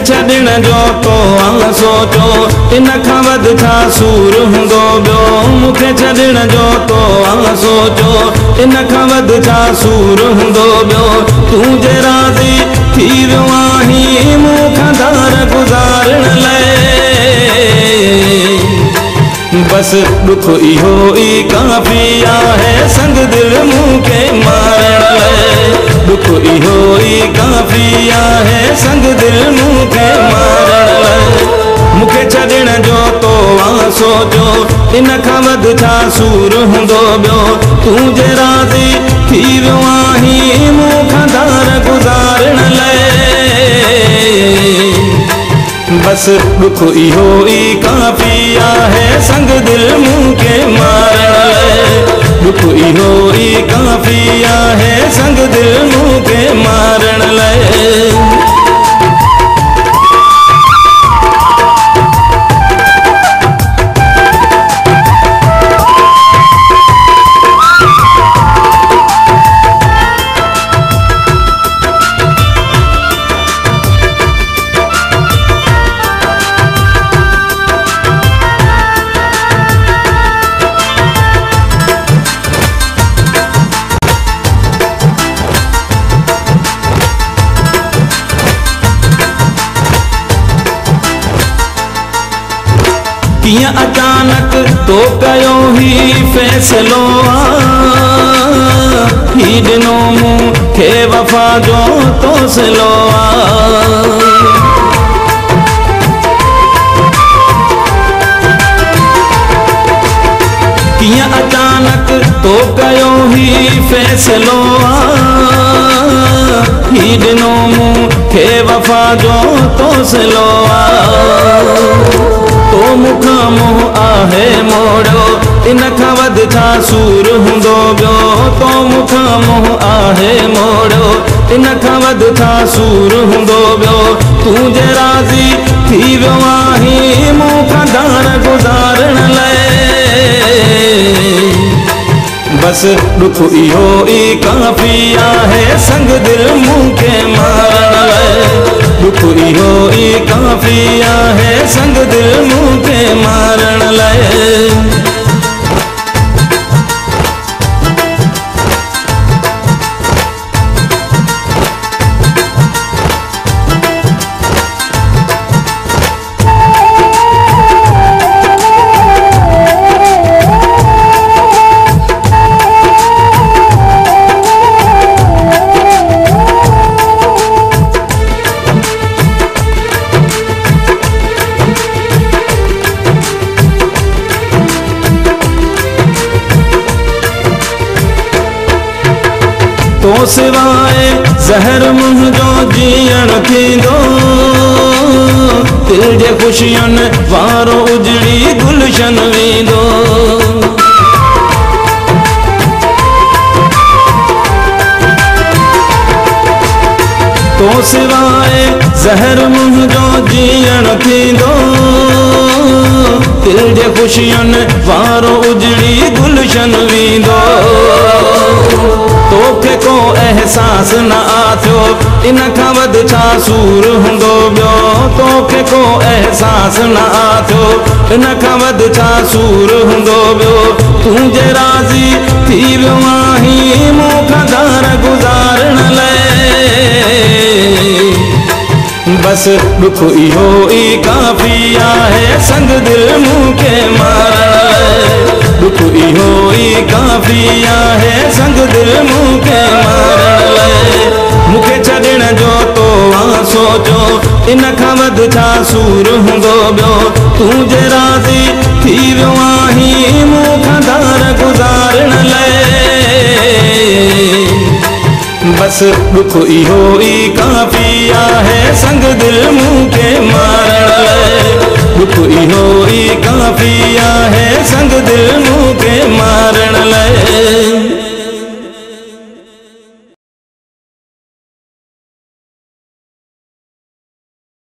छॾण जो तो सोचो इन खां वध छा सूर हूंदो ॿियो। मूंखे छॾण जो तो सोचो इन खां वध छा सूर हूंदो ॿियो। तूं जे राज़ी थी वियो आहीं मूंखां दार गुज़ारण लाइ। बस दुख इहो ई काफ़ी आहे संग दिल मूंखे मारण लाइ। दुख इहो ई काफ़ी आहे संग दिल मूंखे मारण लाइ। मूंखे छॾण जो तो सोचो इन खां वध छा सूर हूंदो ॿियो। तूं जे राज़ी थी वियो आहीं मूंखां दार गुज़ारण लाइ। बस दुख इहो ई काफ़ी आहे संग दिल मूंखे मारण लाइ। दुख इहो ई काफ़ी आहे संग दिल मूंखे मारण लाइ। कियां अचानक तो कयो ही फैसलो ही ॾिनो मूंखे वफ़ा जो तोसिलो। कियां अचानक तो कयो ही फैसलो ही ॾिनो मूंखे वफ़ा जो तोसिलो। तो मुखां मुंहुं आहे मोड़ो इन खां वध छा सूर हूंदो ॿियो। तो मुखां मुंहुं आहे मोड़ो इन खां वध छा सूर हूंदो ॿियो। तूं जे राज़ी थी वियो आहीं मूंखां दार गुज़ारण लाइ। बस दुख इहो ई काफ़ी आहे संग दिल मूंखे मारण लाइ। दुख इहो ई काफ़ी आहे संग दिल मूंखे मारण लाइ। तो सिवाए ज़हर मुंहिंजो जीअण थींदो। दिल जे ख़ुशियुनि वारो उजड़ी गुलशन वेंदो। तो सिवाए ज़हर मुंहिंजो जीअण थींदो। दिल जे ख़ुशियुनि वारो उजड़ी गुलशन वेंदो। तोखे को एहसास न आथियो इन खां वध छा सूर हूंदो ॿियो। तोखे को एहसास न आथियो इन खां वध छा सूर हूंदो ॿियो। तूं जे राज़ी थी वियो आहीं मूंखां दार गुज़ारण लाइ। बस दुख इहो ई काफ़ी आहे संग दिल मूंखे मारण लाइ। दुख इहो ई काफ़ी आहे संग दिल मूंखे मारण लाइ। मूंखे छॾण जो तो सोचो इन खां वध छा सूर हूंदो ॿियो। तूं जे राज़ी थी वियो आहीं मूंखां दार गुज़ारण लाइ। बस दुख इहो ई काफ़ी आहे संग दिल मूंखे